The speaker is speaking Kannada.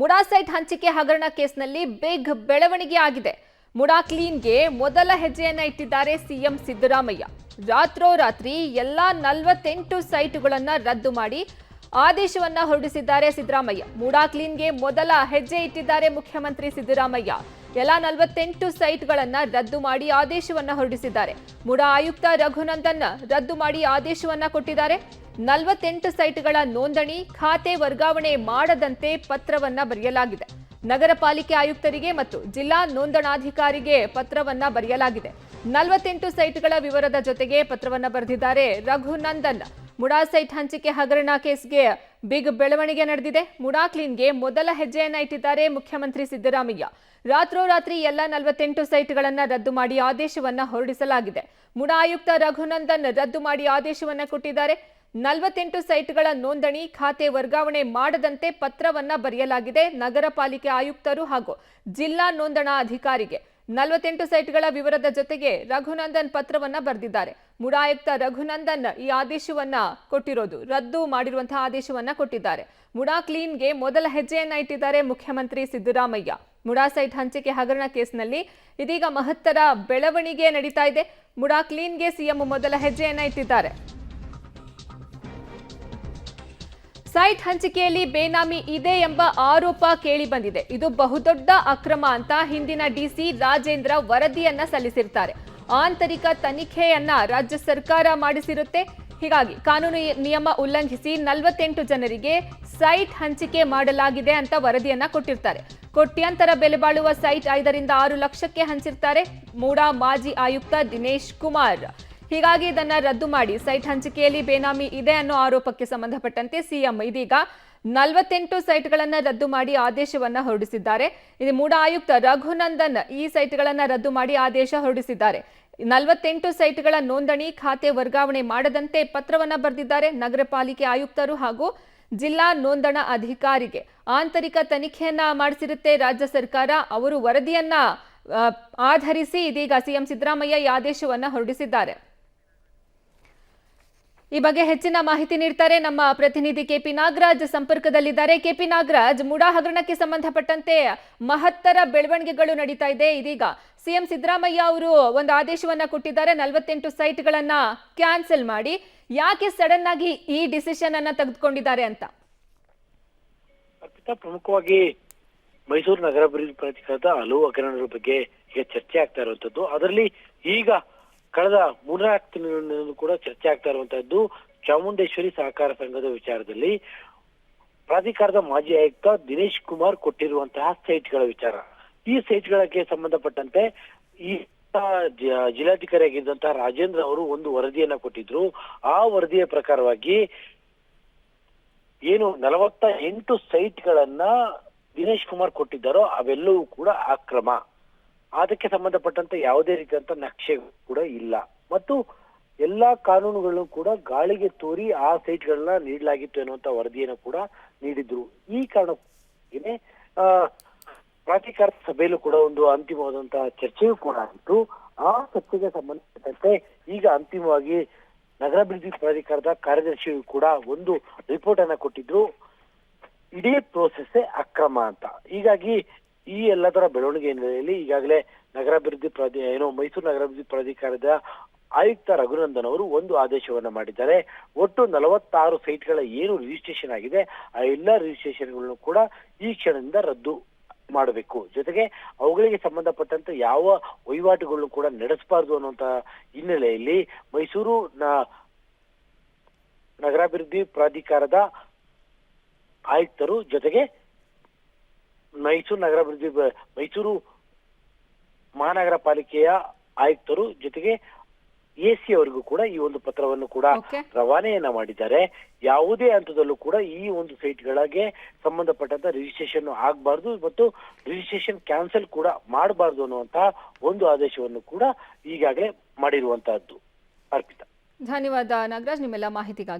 ಮುಡಾ ಸೈಟ್ ಹಂಚಿಕೆ ಹಗರಣ ಕೇಸ್ನಲ್ಲಿ ಬಿಗ್ ಬೆಳವಣಿಗೆ ಆಗಿದೆ. ಮುಡಾ ಕ್ಲೀನ್ಗೆ ಮೊದಲ ಹೆಜ್ಜೆಯನ್ನ ಇಟ್ಟಿದ್ದಾರೆ ಸಿಎಂ ಸಿದ್ದರಾಮಯ್ಯ. ರಾತ್ರೋರಾತ್ರಿ ಎಲ್ಲಾ 48 ಸೈಟ್ಗಳನ್ನ ರದ್ದು ಮಾಡಿ ಆದೇಶವನ್ನ ಹೊರಡಿಸಿದ್ದಾರೆ ಸಿದ್ದರಾಮಯ್ಯ. ಮುಡಾ ಕ್ಲೀನ್ಗೆ ಮೊದಲ ಹೆಜ್ಜೆ ಇಟ್ಟಿದ್ದಾರೆ ಮುಖ್ಯಮಂತ್ರಿ ಸಿದ್ದರಾಮಯ್ಯ. ಎಲ್ಲಾ 48 ಸೈಟ್ಗಳನ್ನ ರದ್ದು ಮಾಡಿ ಆದೇಶವನ್ನ ಹೊರಡಿಸಿದ್ದಾರೆ. ಮುಡಾ ಆಯುಕ್ತ ರಘುನಂದನ್ ರದ್ದು ಮಾಡಿ ಆದೇಶವನ್ನ ಕೊಟ್ಟಿದ್ದಾರೆ. 48 ಸೈಟ್ಗಳ ನೋಂದಣಿ ಖಾತೆ ವರ್ಗಾವಣೆ ಮಾಡದಂತೆ ಪತ್ರವನ್ನ ಬರೆಯಲಾಗಿದೆ. ನಗರ ಪಾಲಿಕೆ ಆಯುಕ್ತರಿಗೆ ಮತ್ತು ಜಿಲ್ಲಾ ನೋಂದಣಾಧಿಕಾರಿಗೆ ಪತ್ರವನ್ನ ಬರೆಯಲಾಗಿದೆ. 48 ಸೈಟ್ಗಳ ವಿವರದ ಜೊತೆಗೆ ಪತ್ರವನ್ನ ಬರೆದಿದ್ದಾರೆ ರಘುನಂದನ್. ಮುಡಾ ಸೈಟ್ ಹಂಚಿಕೆ ಹಗರಣ ಕೇಸ್ಗೆ ಬಿಗ್ ಬೆಳವಣಿಗೆ ನಡೆದಿದೆ. ಮುಡಾ ಕ್ಲೀನ್ಗೆ ಮೊದಲ ಹೆಜ್ಜೆಯನ್ನ ಇಟ್ಟಿದ್ದಾರೆ ಮುಖ್ಯಮಂತ್ರಿ ಸಿದ್ದರಾಮಯ್ಯ. ರಾತ್ರೋರಾತ್ರಿ ಎಲ್ಲ 48 ಸೈಟ್ಗಳನ್ನ ರದ್ದು ಮಾಡಿ ಆದೇಶವನ್ನ ಹೊರಡಿಸಲಾಗಿದೆ. ಮುಡಾ ಆಯುಕ್ತ ರಘುನಂದನ್ ರದ್ದು ಮಾಡಿ ಆದೇಶವನ್ನ ಕೊಟ್ಟಿದ್ದಾರೆ. 48 ಸೈಟ್ಗಳ ನೋಂದಣಿ ಖಾತೆ ವರ್ಗಾವಣೆ ಮಾಡದಂತೆ ಪತ್ರವನ್ನ ಬರೆಯಲಾಗಿದೆ. ನಗರ ಪಾಲಿಕೆ ಆಯುಕ್ತರು ಹಾಗೂ ಜಿಲ್ಲಾ ನೋಂದಣಾ ಅಧಿಕಾರಿಗೆ 48 ಸೈಟ್ಗಳ ವಿವರದ ಜೊತೆಗೆ ರಘುನಂದನ್ ಪತ್ರವನ್ನ ಬರೆದಿದ್ದಾರೆ. ಮುಡಾ ಆಯುಕ್ತ ರಘುನಂದನ್ ಈ ಆದೇಶವನ್ನ ಕೊಟ್ಟಿರೋದು, ರದ್ದು ಮಾಡಿರುವಂತಹ ಆದೇಶವನ್ನ ಕೊಟ್ಟಿದ್ದಾರೆ. ಮುಡಾ ಕ್ಲೀನ್ಗೆ ಮೊದಲ ಹೆಜ್ಜೆಯನ್ನ ಇಟ್ಟಿದ್ದಾರೆ ಮುಖ್ಯಮಂತ್ರಿ ಸಿದ್ದರಾಮಯ್ಯ. ಮುಡಾ ಸೈಟ್ ಹಂಚಿಕೆ ಹಗರಣ ಕೇಸ್ನಲ್ಲಿ ಇದೀಗ ಮಹತ್ತರ ಬೆಳವಣಿಗೆ ನಡೀತಾ ಇದೆ. ಮುಡಾ ಕ್ಲೀನ್ಗೆ ಸಿಎಂ ಮೊದಲ ಹೆಜ್ಜೆಯನ್ನ ಇಟ್ಟಿದ್ದಾರೆ. ಸೈಟ್ ಹಂಚಿಕೆಯಲ್ಲಿ ಬೇನಾಮಿ ಇದೆ ಎಂಬ ಆರೋಪ ಕೇಳಿ ಬಂದಿದೆ. ಇದು ಬಹುದೊಡ್ಡ ಅಕ್ರಮ ಅಂತ ಹಿಂದಿನ ಡಿಸಿ ರಾಜೇಂದ್ರ ವರದಿಯನ್ನ ಸಲ್ಲಿಸಿರ್ತಾರೆ. ಆಂತರಿಕ ತನಿಖೆಯನ್ನ ರಾಜ್ಯ ಸರ್ಕಾರ ಮಾಡಿಸಿರುತ್ತೆ. ಹೀಗಾಗಿ ಕಾನೂನು ನಿಯಮ ಉಲ್ಲಂಘಿಸಿ 48 ಜನರಿಗೆ ಸೈಟ್ ಹಂಚಿಕೆ ಮಾಡಲಾಗಿದೆ ಅಂತ ವರದಿಯನ್ನ ಕೊಟ್ಟಿರ್ತಾರೆ. ಕೋಟ್ಯಾಂತರ ಬೆಲೆ ಬಾಳುವ ಸೈಟ್ 5 ರಿಂದ 6 ಲಕ್ಷಕ್ಕೆ ಹಂಚಿರ್ತಾರೆ ಮುಡಾ ಮಾಜಿ ಆಯುಕ್ತ ದಿನೇಶ್ ಕುಮಾರ್. ಹೀಗಾಗಿ ಇದನ್ನ ರದ್ದು ಮಾಡಿ ಸೈಟ್ ಹಂಚಿಕೆಯಲ್ಲಿ ಬೇನಾಮಿ ಇದೆ ಅನ್ನೋ ಆರೋಪಕ್ಕೆ ಸಂಬಂಧಪಟ್ಟಂತೆ ಸಿಎಂ ಇದೀಗ 48 ಸೈಟ್ಗಳನ್ನ ರದ್ದು ಮಾಡಿ ಆದೇಶವನ್ನ ಹೊರಡಿಸಿದ್ದಾರೆ. ಇದು ಮುಡಾ ಆಯುಕ್ತ ರಘುನಂದನ್ ಈ ಸೈಟ್ಗಳನ್ನ ರದ್ದು ಮಾಡಿ ಆದೇಶ ಹೊರಡಿಸಿದ್ದಾರೆ. 48 ಸೈಟ್ಗಳ ನೋಂದಣಿ ಖಾತೆ ವರ್ಗಾವಣೆ ಮಾಡದಂತೆ ಪತ್ರವನ್ನ ಬರೆದಿದ್ದಾರೆ. ನಗರ ಪಾಲಿಕೆ ಆಯುಕ್ತರು ಹಾಗೂ ಜಿಲ್ಲಾ ನೋಂದಣಾ ಅಧಿಕಾರಿಗೆ ಆಂತರಿಕ ತನಿಖೆಯನ್ನ ಮಾಡಿಸಿರುತ್ತೆ ರಾಜ್ಯ ಸರ್ಕಾರ. ಅವರು ವರದಿಯನ್ನ ಆಧರಿಸಿ ಇದೀಗ ಸಿಎಂ ಸಿದ್ದರಾಮಯ್ಯ ಈ ಆದೇಶವನ್ನ ಹೊರಡಿಸಿದ್ದಾರೆ. ಈ ಬಗ್ಗೆ ಹೆಚ್ಚಿನ ಮಾಹಿತಿ ನೀಡ್ತಾರೆ ನಮ್ಮ ಪ್ರತಿನಿಧಿ ಕೆಪಿ ನಾಗರಾಜ್ ಸಂಪರ್ಕದಲ್ಲಿದ್ದಾರೆ. ಕೆಪಿ ನಾಗರಾಜ್, ಮುಡಾ ಹಗರಣಕ್ಕೆ ಸಂಬಂಧಪಟ್ಟಂತೆ ಮಹತ್ತರ ಬೆಳವಣಿಗೆಗಳು ನಡೀತಾ ಇದೆ. ಇದೀಗ ಸಿಎಂ ಸಿದ್ದರಾಮಯ್ಯ ಅವರು ಒಂದು ಆದೇಶವನ್ನ ಕೊಟ್ಟಿದ್ದಾರೆ, 48 ಸೈಟ್ಗಳನ್ನ ಕ್ಯಾನ್ಸಲ್ ಮಾಡಿ. ಯಾಕೆ ಸಡನ್ ಆಗಿ ಈ ಡಿಸಿಷನ್ ಅನ್ನ ತೆಗೆದುಕೊಂಡಿದ್ದಾರೆ ಅಂತ? ಪ್ರಮುಖವಾಗಿ ಮೈಸೂರು ನಗರಾಭಿವೃದ್ಧಿ ಪ್ರಾಧಿಕಾರದ ಹಲವು ಹಗರಣಗಳ ಬಗ್ಗೆ ಈಗ ಚರ್ಚೆ ಆಗ್ತಾ ಇರುವಂತದ್ದು. ಅದರಲ್ಲಿ ಈಗ ಕಳೆದ 3-4 ತಿಂಗಳಿಂದ ಕೂಡ ಚರ್ಚೆ ಆಗ್ತಾ ಇರುವಂತಹದ್ದು ಚಾಮುಂಡೇಶ್ವರಿ ಸಹಕಾರ ಸಂಘದ ವಿಚಾರದಲ್ಲಿ ಪ್ರಾಧಿಕಾರದ ಮಾಜಿ ಆಯುಕ್ತ ದಿನೇಶ್ ಕುಮಾರ್ ಕೊಟ್ಟಿರುವಂತಹ ಸೈಟ್ಗಳ ವಿಚಾರ. ಈ ಸೈಟ್ಗಳಿಗೆ ಸಂಬಂಧಪಟ್ಟಂತೆ ಈ ಜಿಲ್ಲಾಧಿಕಾರಿಯಾಗಿದ್ದಂತಹ ರಾಜೇಂದ್ರ ಅವರು ಒಂದು ವರದಿಯನ್ನ ಕೊಟ್ಟಿದ್ರು. ಆ ವರದಿಯ ಪ್ರಕಾರವಾಗಿ ಏನು 48 ಸೈಟ್ಗಳನ್ನ ದಿನೇಶ್ ಕುಮಾರ್ ಕೊಟ್ಟಿದ್ದಾರೋ ಅವೆಲ್ಲವೂ ಕೂಡ ಅಕ್ರಮ. ಅದಕ್ಕೆ ಸಂಬಂಧಪಟ್ಟಂತೆ ಯಾವುದೇ ರೀತಿಯಂತ ನಕ್ಷೆ ಕೂಡ ಇಲ್ಲ ಮತ್ತು ಎಲ್ಲಾ ಕಾನೂನುಗಳನ್ನು ಕೂಡ ಗಾಳಿಗೆ ತೋರಿ ಆ ಸೈಟ್ಗಳನ್ನ ನೀಡಲಾಗಿತ್ತು ಎನ್ನುವಂತ ವರದಿಯನ್ನು ಕೂಡ ನೀಡಿದ್ರು. ಈ ಕಾರಣಕ್ಕೆ ಪ್ರಾಧಿಕಾರ ಸಭೆಯಲ್ಲೂ ಕೂಡ ಒಂದು ಅಂತಿಮವಾದಂತಹ ಚರ್ಚೆಯೂ ಕೂಡ ಆಗಿತ್ತು. ಆ ಚರ್ಚೆಗೆ ಸಂಬಂಧಪಟ್ಟಂತೆ ಈಗ ಅಂತಿಮವಾಗಿ ನಗರಾಭಿವೃದ್ಧಿ ಪ್ರಾಧಿಕಾರದ ಕಾರ್ಯದರ್ಶಿಯು ಕೂಡ ಒಂದು ರಿಪೋರ್ಟ್ ಅನ್ನ ಕೊಟ್ಟಿದ್ರು, ಇಡೀ ಪ್ರೋಸೆಸ್ ಅಕ್ರಮ ಅಂತ. ಹೀಗಾಗಿ ಈ ಎಲ್ಲದರ ಬೆಳವಣಿಗೆ ಹಿನ್ನೆಲೆಯಲ್ಲಿ ಈಗಾಗಲೇ ಮೈಸೂರು ನಗರಾಭಿವೃದ್ಧಿ ಪ್ರಾಧಿಕಾರದ ಆಯುಕ್ತ ರಘುನಂದನ್ ಅವರು ಒಂದು ಆದೇಶವನ್ನ ಮಾಡಿದ್ದಾರೆ. ಒಟ್ಟು 46 ಸೈಟ್ಗಳ ಏನು ರಿಜಿಸ್ಟ್ರೇಷನ್ ಆಗಿದೆ ಆ ಎಲ್ಲಾ ರಿಜಿಸ್ಟ್ರೇಷನ್ಗಳನ್ನು ಕೂಡ ಈ ಕ್ಷಣದಿಂದ ರದ್ದು ಮಾಡಬೇಕು. ಜೊತೆಗೆ ಅವುಗಳಿಗೆ ಸಂಬಂಧಪಟ್ಟಂತೆ ಯಾವ ವಹಿವಾಟುಗಳನ್ನು ಕೂಡ ನಡೆಸಬಾರದು ಅನ್ನುವಂತ ಹಿನ್ನೆಲೆಯಲ್ಲಿ ಮೈಸೂರು ನಗರಾಭಿವೃದ್ಧಿ ಪ್ರಾಧಿಕಾರದ ಆಯುಕ್ತರು ಜೊತೆಗೆ ಮೈಸೂರು ಮಹಾನಗರ ಪಾಲಿಕೆಯ ಆಯುಕ್ತರು ಜೊತೆಗೆ ಎಸಿ ಅವರಿಗೂ ಕೂಡ ಈ ಒಂದು ಪತ್ರವನ್ನು ಕೂಡ ರವಾನೆಯನ್ನ ಮಾಡಿದ್ದಾರೆ. ಯಾವುದೇ ಹಂತದಲ್ಲೂ ಕೂಡ ಈ ಒಂದು ಸೈಟ್ಗಳಿಗೆ ಸಂಬಂಧಪಟ್ಟಂತ ರಿಜಿಸ್ಟ್ರೇಷನ್ ಆಗಬಾರ್ದು ಮತ್ತು ರಿಜಿಸ್ಟ್ರೇಷನ್ ಕ್ಯಾನ್ಸಲ್ ಕೂಡ ಮಾಡಬಾರ್ದು ಅನ್ನುವಂತಹ ಒಂದು ಆದೇಶವನ್ನು ಕೂಡ ಈಗಾಗಲೇ ಮಾಡಿರುವಂತಹದ್ದು. ಅರ್ಪಿತಾ, ಧನ್ಯವಾದ ನಾಗರಾಜ್ ನಿಮ್ಮೆಲ್ಲ ಮಾಹಿತಿಗಾಗಿ.